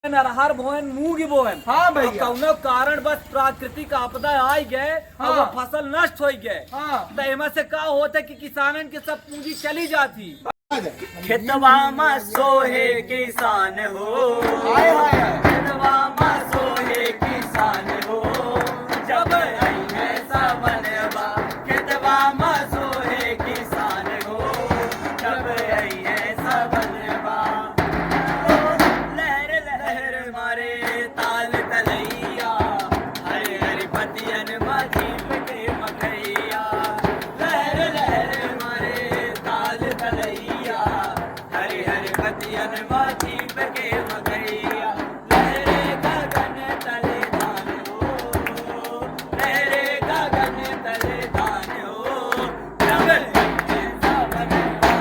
नरहर बोएन मूंग बोएन। हाँ भैया। कौनो कारण बस प्राकृतिक आपदा आई गए और वो फसल नष्ट हो गए। तो एमा से का होता कि किसानन के सब पूंजी चली जाती। खेतवा में सोहे किसान हो, खेतवा में सोहे किसान हो, जब आई है सावनवा खेतवा में सोहे किसान हो, जब आई है सावनवा। लहर लहर मारे ताल तलैया, हरे हरे पतियन मधीप के मकैया। लहर लहर मारे ताल तलैया, हरे हरे पतियन मधीप के मकैया। लहरे गगन तले धान हो, लहरे गगन तले धान हो, जब आई सावनवा।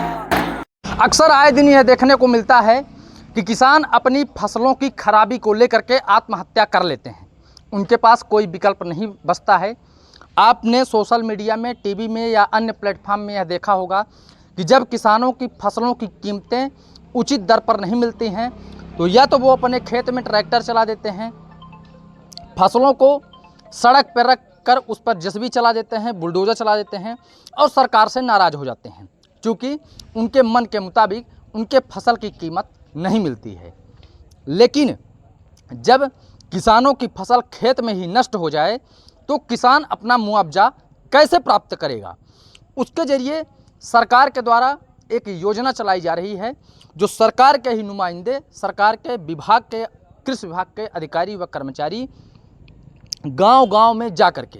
अक्सर आए दिन यह देखने को मिलता है कि किसान अपनी फसलों की खराबी को लेकर के आत्महत्या कर लेते हैं। उनके पास कोई विकल्प नहीं बचता है। आपने सोशल मीडिया में, टीवी में या अन्य प्लेटफार्म में यह देखा होगा कि जब किसानों की फसलों की कीमतें उचित दर पर नहीं मिलती हैं तो या तो वो अपने खेत में ट्रैक्टर चला देते हैं, फसलों को सड़क पर रख कर उस पर जेसीबी चला देते हैं, बुलडोज़र चला देते हैं और सरकार से नाराज़ हो जाते हैं, क्योंकि उनके मन के मुताबिक उनके फसल की कीमत नहीं मिलती है। लेकिन जब किसानों की फसल खेत में ही नष्ट हो जाए तो किसान अपना मुआवजा कैसे प्राप्त करेगा? उसके ज़रिए सरकार के द्वारा एक योजना चलाई जा रही है, जो सरकार के ही नुमाइंदे, सरकार के विभाग के, कृषि विभाग के अधिकारी व कर्मचारी गांव-गांव में जा कर के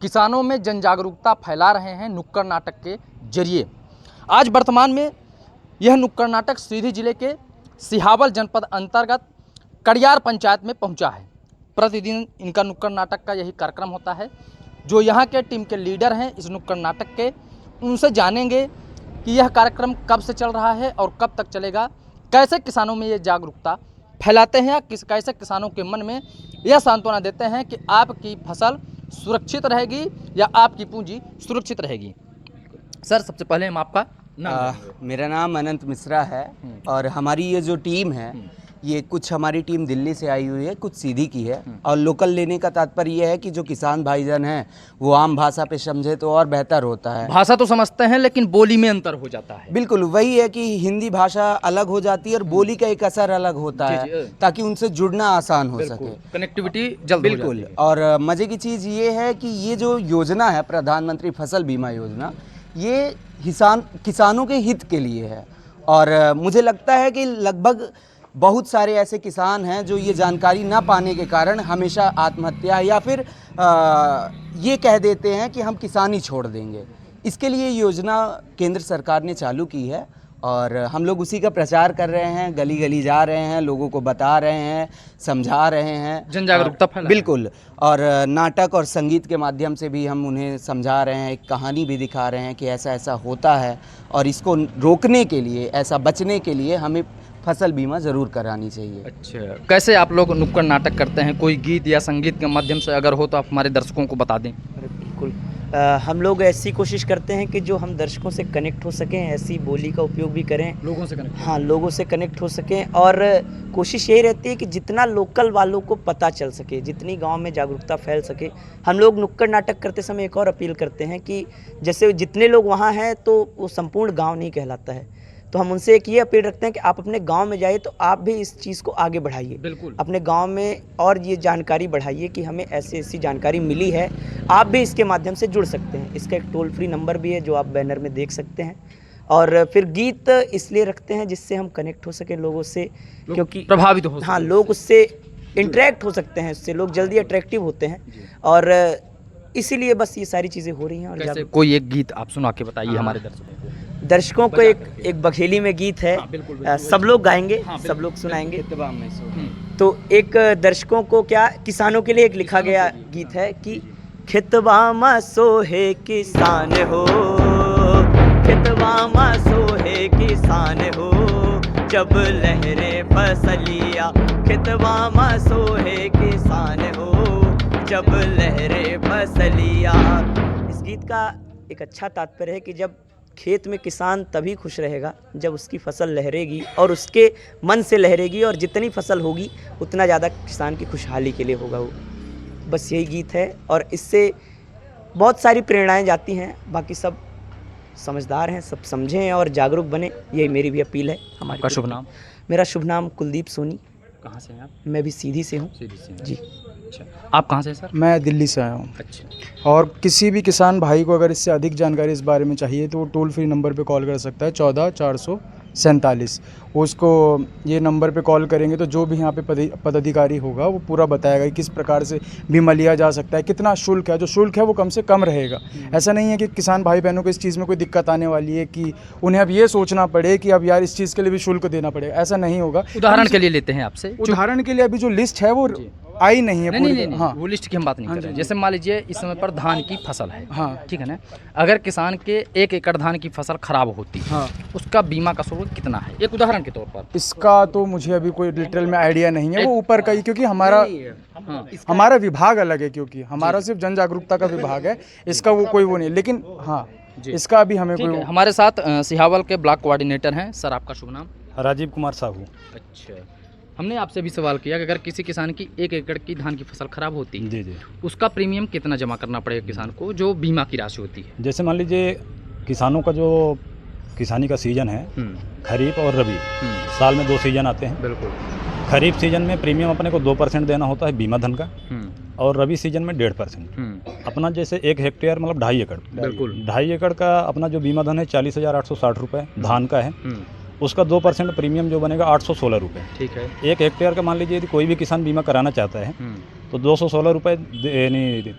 किसानों में जन जागरूकता फैला रहे हैं नुक्कड़ नाटक के जरिए। आज वर्तमान में यह नुक्कड़ नाटक सीधी जिले के सिहावल जनपद अंतर्गत कड़ियार पंचायत में पहुंचा है। प्रतिदिन इनका नुक्कड़ नाटक का यही कार्यक्रम होता है। जो यहाँ के टीम के लीडर हैं इस नुक्कड़ नाटक के, उनसे जानेंगे कि यह कार्यक्रम कब से चल रहा है और कब तक चलेगा, कैसे किसानों में ये जागरूकता फैलाते हैं या कैसे किसानों के मन में यह सांत्वना देते हैं कि आपकी फसल सुरक्षित रहेगी या आपकी पूंजी सुरक्षित रहेगी। सर, सबसे पहले हम आपका मेरा नाम अनंत मिश्रा है और हमारी ये जो टीम है ये कुछ हमारी टीम दिल्ली से आई हुई है, कुछ सीधी की है। और लोकल लेने का तात्पर्य ये है कि जो किसान भाईजान हैं वो आम भाषा पे समझे तो और बेहतर होता है। भाषा तो समझते हैं लेकिन बोली में अंतर हो जाता है। बिल्कुल वही है कि हिंदी भाषा अलग हो जाती है और बोली का एक असर अलग होता है, ताकि उनसे जुड़ना आसान हो सके, कनेक्टिविटी जल्द बिल्कुल। और मज़े की चीज़ ये है कि ये जो योजना है प्रधानमंत्री फसल बीमा योजना, ये किसानों के हित के लिए है। और मुझे लगता है कि लगभग बहुत सारे ऐसे किसान हैं जो ये जानकारी ना पाने के कारण हमेशा आत्महत्या या फिर ये कह देते हैं कि हम किसानी छोड़ देंगे। इसके लिए योजना केंद्र सरकार ने चालू की है और हम लोग उसी का प्रचार कर रहे हैं, गली गली जा रहे हैं, लोगों को बता रहे हैं, समझा रहे हैं, जन जागरूकता फैला। बिल्कुल। और नाटक और संगीत के माध्यम से भी हम उन्हें समझा रहे हैं, एक कहानी भी दिखा रहे हैं कि ऐसा ऐसा होता है और इसको रोकने के लिए, ऐसा बचने के लिए हमें फसल बीमा ज़रूर करानी चाहिए। अच्छा, कैसे आप लोग नुक्कड़ नाटक करते हैं? कोई गीत या संगीत के माध्यम से अगर हो तो आप हमारे दर्शकों को बता दें। बिल्कुल, हम लोग ऐसी कोशिश करते हैं कि जो हम दर्शकों से कनेक्ट हो सकें, ऐसी बोली का उपयोग भी करें, लोगों से कनेक्ट। हाँ, लोगों से कनेक्ट हो सकें। और कोशिश यही रहती है कि जितना लोकल वालों को पता चल सके, जितनी गांव में जागरूकता फैल सके। हम लोग नुक्कड़ नाटक करते समय एक और अपील करते हैं कि जैसे जितने लोग वहाँ हैं तो वो संपूर्ण गाँव नहीं कहलाता है, तो हम उनसे एक ये अपील रखते हैं कि आप अपने गांव में जाइए तो आप भी इस चीज़ को आगे बढ़ाइए। बिल्कुल, अपने गांव में और ये जानकारी बढ़ाइए कि हमें ऐसी ऐसी जानकारी मिली है, आप भी इसके माध्यम से जुड़ सकते हैं। इसका एक टोल फ्री नंबर भी है जो आप बैनर में देख सकते हैं। और फिर गीत इसलिए रखते हैं जिससे हम कनेक्ट हो सके लोगों से, क्योंकि प्रभावित हो। हाँ, लोग उससे इंटरेक्ट हो सकते हैं, उससे लोग जल्दी अट्रैक्टिव होते हैं और इसीलिए बस ये सारी चीज़ें हो रही हैं। और कोई एक गीत आप सुना के बताइए हमारे दर्शकों को। एक बघेली में गीत है, सब लोग गाएंगे, सब लोग सुनाएंगे। तो एक दर्शकों को क्या, किसानों के लिए एक लिखा गया गीत है कि खेतवा में सोहे किसान हो, खेतवा में सोहे किसान हो, जब लहरे फसलिया, खेतवा में सोहे किसान हो, जब लहरे फसलिया। इस गीत का एक अच्छा तात्पर्य है कि जब खेत में किसान तभी खुश रहेगा जब उसकी फसल लहरेगी और उसके मन से लहरेगी, और जितनी फसल होगी उतना ज़्यादा किसान की खुशहाली के लिए होगा वो। बस यही गीत है, और इससे बहुत सारी प्रेरणाएं जाती हैं। बाकी सब समझदार हैं, सब समझें और जागरूक बने, यही मेरी भी अपील है। आपका शुभ नाम? मेरा शुभ नाम कुलदीप सोनी। कहाँ से हैं आप? मैं भी सीधी से हूँ। सीधी से हैं। जी। अच्छा, आप कहाँ से हैं सर? मैं दिल्ली से आया हूँ। अच्छा, और किसी भी किसान भाई को अगर इससे अधिक जानकारी इस बारे में चाहिए तो वो टोल फ्री नंबर पे कॉल कर सकता है 14 447। उसको ये नंबर पे कॉल करेंगे तो जो भी यहाँ पे पदाधिकारी होगा वो पूरा बताएगा कि किस प्रकार से बीमा लिया जा सकता है, कितना शुल्क है। जो शुल्क है वो कम से कम रहेगा। ऐसा नहीं है कि किसान भाई बहनों को इस चीज़ में कोई दिक्कत आने वाली है कि उन्हें अब ये सोचना पड़े कि अब यार इस चीज़ के लिए भी शुल्क देना पड़ेगा। ऐसा नहीं होगा। उदाहरण के लिए लेते हैं आपसे। उदाहरण के लिए अभी जो लिस्ट है वो आई नहीं है पूरी। नहीं, हाँ, वो लिस्ट की हम बात नहीं कर रहे हैं। जैसे मान लीजिए इस समय पर धान की फसल है, हाँ, ठीक है ना। अगर किसान के 1 एकड़ धान की फसल खराब होती है, हाँ, उसका बीमा का शुल्क कितना है, एक उदाहरण के तौर पर? इसका तो मुझे अभी कोई डिटेल में आइडिया नहीं है। वो ऊपर का ही, क्योंकि हमारा विभाग अलग है, क्योंकि हमारा सिर्फ जन जागरूकता का विभाग है। इसका वो कोई वो नहीं, लेकिन हाँ इसका अभी हमें कोई। हमारे साथ सिहावल के ब्लॉक कोऑर्डिनेटर हैं। सर, आपका शुभ नाम? राजीव कुमार साहू। अच्छा, हमने आपसे भी सवाल किया कि अगर किसी किसान की 1 एकड़ की धान की फसल खराब होती है, जी जी, उसका प्रीमियम कितना जमा करना पड़ेगा किसान को, जो बीमा की राशि होती है? जैसे मान लीजिए किसानों का जो किसानी का सीजन है, खरीफ और रबी, साल में 2 सीजन आते हैं। बिल्कुल। खरीफ सीजन में प्रीमियम अपने को 2% देना होता है बीमा धन का, और रबी सीजन में 1.5%। अपना जैसे 1 हेक्टेयर मतलब 2.5 एकड़, बिल्कुल 2.5 एकड़ का अपना जो बीमा धन है 40,860 रुपये धान का है। उसका 2% प्रीमियम जो बनेगा 816 रुपये। ठीक है। 1 हेक्टेयर का मान लीजिए यदि कोई भी किसान बीमा कराना चाहता है तो 216 रुपये यानी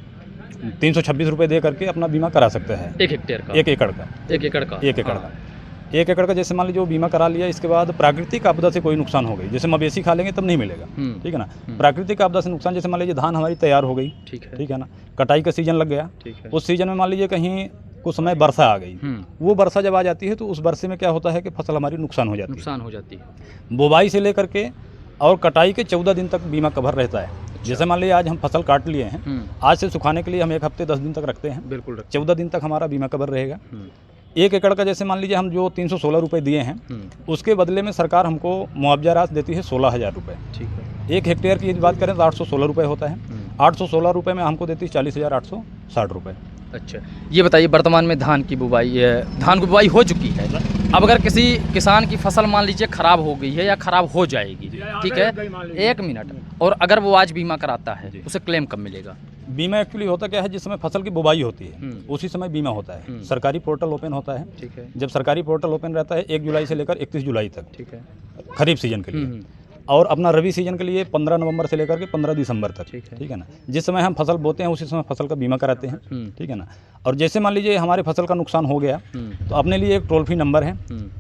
326 रुपये दे करके अपना बीमा करा सकते हैं। 1 हेक्टेयर का? 1 एकड़ का। 1 एकड़ का? 1 एकड़ का। 1 एकड़ का जैसे मान लीजिए वो बीमा करा लिया, इसके बाद प्राकृतिक आपदा से कोई नुकसान हो गई, जैसे मवेशी खा लेंगे तब नहीं मिलेगा, ठीक है ना। प्राकृतिक आपदा से नुकसान, जैसे मान लीजिए धान हमारी तैयार हो गई, ठीक है ना, कटाई का सीजन लग गया, उस सीजन में मान लीजिए कहीं कुछ समय वर्षा आ गई, वो वर्षा जब आ जाती है तो उस वर्षे में क्या होता है कि फसल हमारी नुकसान हो जाती है। बुवाई से लेकर के और कटाई के 14 दिन तक बीमा कवर रहता है। जैसे मान लीजिए आज हम फसल काट लिए हैं, आज से सुखाने के लिए हम 1 हफ्ते 10 दिन तक रखते हैं, बिल्कुल 14 दिन तक हमारा बीमा कवर रहेगा। 1 एकड़ का जैसे मान लीजिए हम जो 316 रुपये दिए हैं, उसके बदले में सरकार हमको मुआवजा राशि देती है 16,000 रुपये। ठीक है। 1 हेक्टेयर की बात करें तो 816 रुपये होता है। 816 रुपये में हमको देती है 40,860 रुपये। अच्छा, ये बताइए वर्तमान में धान की बुवाई हो चुकी है। अब अगर किसी किसान की फसल मान लीजिए खराब हो गई है या खराब हो जाएगी, ठीक है, 1 मिनट, और अगर वो आज बीमा कराता है उसे क्लेम कब मिलेगा? बीमा एक्चुअली होता क्या है, जिस समय फसल की बुवाई होती है उसी समय बीमा होता है। सरकारी पोर्टल ओपन होता है, ठीक है। जब सरकारी पोर्टल ओपन रहता है 1 जुलाई से लेकर 31 जुलाई तक, ठीक है, खरीफ सीजन के लिए, और अपना रबी सीजन के लिए 15 नवंबर से लेकर के 15 दिसंबर तक, ठीक है ना। जिस समय हम फसल बोते हैं उसी समय फसल का बीमा कराते हैं, ठीक है ना। और जैसे मान लीजिए हमारे फसल का नुकसान हो गया तो अपने लिए एक टोल फ्री नंबर है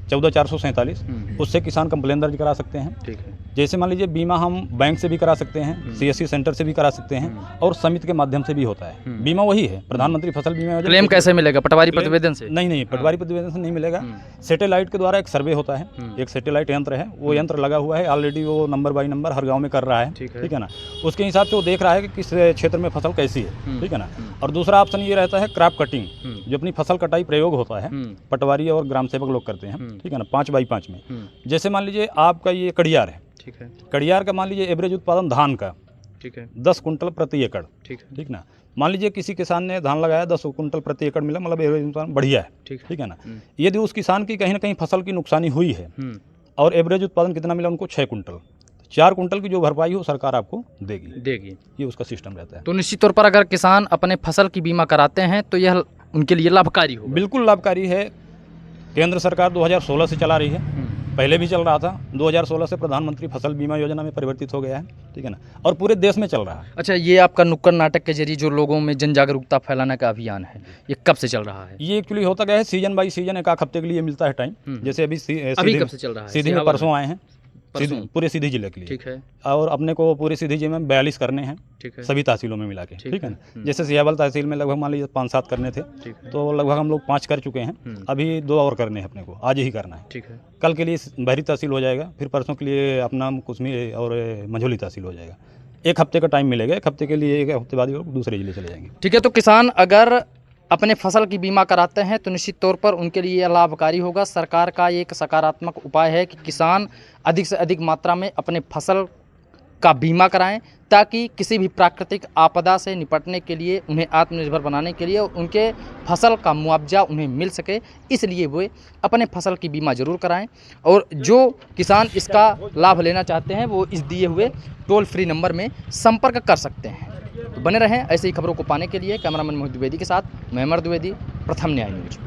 14 447, उससे किसान कंप्लेन दर्ज करा सकते हैं, ठीक है। जैसे मान लीजिए बीमा हम बैंक से भी करा सकते हैं, CSC सेंटर से भी करा सकते हैं, और समिति के माध्यम से भी होता है। बीमा वही है, प्रधानमंत्री फसल बीमा योजना। क्लेम कैसे मिलेगा? पटवारी प्रतिवेदन से? नहीं, पटवारी प्रतिवेदन से नहीं मिलेगा। सैटेलाइट के द्वारा एक सर्वे होता है, एक सैटेलाइट यंत्र है, वो यंत्र लगा हुआ है ऑलरेडी, वो नंबर बाई नंबर हर गांव में कर रहा है, ठीक है ना। उसके हिसाब से वो देख रहा है कि किस क्षेत्र में फसल कैसी है, ठीक है ना। और दूसरा ऑप्शन ये रहता है क्रॉप कटिंग, जो अपनी फसल कटाई प्रयोग होता है, पटवारी और ग्राम सेवक लोग करते हैं, ठीक है ना, 5x5 में। जैसे मान लीजिए आपका ये कड़ियार है, ठीक है, कड़ियार का मान लीजिए एवरेज उत्पादन धान का, ठीक है, 10 कुंटल प्रति एकड़, ठीक ना। मान लीजिए किसी किसान ने धान लगाया 10 कुंटल प्रति एकड़ मिला, मतलब एवरेज उत्पादन बढ़िया है, ठीक है ना। यदि उस किसान की कहीं ना कहीं फसल की नुकसानी हुई है और एवरेज उत्पादन कितना मिला उनको 6 कुंटल, 4 कुंटल की जो भरपाई हो सरकार आपको देगी, ये उसका सिस्टम रहता है। तो निश्चित तौर पर अगर किसान अपने फसल की बीमा कराते हैं तो यह उनके लिए लाभकारी होगा? बिल्कुल लाभकारी है। केंद्र सरकार 2016 से चला रही है, पहले भी चल रहा था, 2016 से प्रधानमंत्री फसल बीमा योजना में परिवर्तित हो गया है, ठीक है ना, और पूरे देश में चल रहा है। अच्छा, ये आपका नुक्कड़ नाटक के जरिए जो लोगों में जन जागरूकता फैलाने का अभियान है, ये कब से चल रहा है? ये एक्चुअली होता क्या है, सीजन बाई सीजन 1 हफ्ते के लिए मिलता है टाइम। जैसे अभी कब से चल रहा है? सीधी में परसों आए हैं, पूरे सीधी जिले के लिए, ठीक है। और अपने को पूरे सीधी जिले में 42 करने हैं, ठीक है, सभी तहसीलों में मिला के, ठीक है ना। जैसे सियावल तहसील में लगभग मान लीजिए 5-7 करने थे, तो लगभग हम लोग 5 कर चुके हैं, अभी 2 और करने हैं अपने को, आज ही करना है, ठीक है। कल के लिए बहरी तहसील हो जाएगा, फिर परसों के लिए अपना कुसमी और मंझोली तहसील हो जाएगा। 1 हफ्ते का टाइम मिलेगा, 1 हफ्ते के लिए, 1 हफ्ते बाद दूसरे जिले चले जाएंगे। ठीक है। तो किसान अगर अपने फसल की बीमा कराते हैं तो निश्चित तौर पर उनके लिए यह लाभकारी होगा। सरकार का ये एक सकारात्मक उपाय है कि किसान अधिक से अधिक मात्रा में अपने फसल का बीमा कराएं, ताकि किसी भी प्राकृतिक आपदा से निपटने के लिए, उन्हें आत्मनिर्भर बनाने के लिए उनके फसल का मुआवजा उन्हें मिल सके, इसलिए वे अपने फसल की बीमा ज़रूर कराएं। और जो किसान इसका लाभ लेना चाहते हैं वो इस दिए हुए टोल फ्री नंबर में संपर्क कर सकते हैं। तो बने रहें ऐसे ही खबरों को पाने के लिए। कैमरामैन मोहित द्विवेदी के साथ मैं अमर द्विवेदी, प्रथम न्याय न्यूज।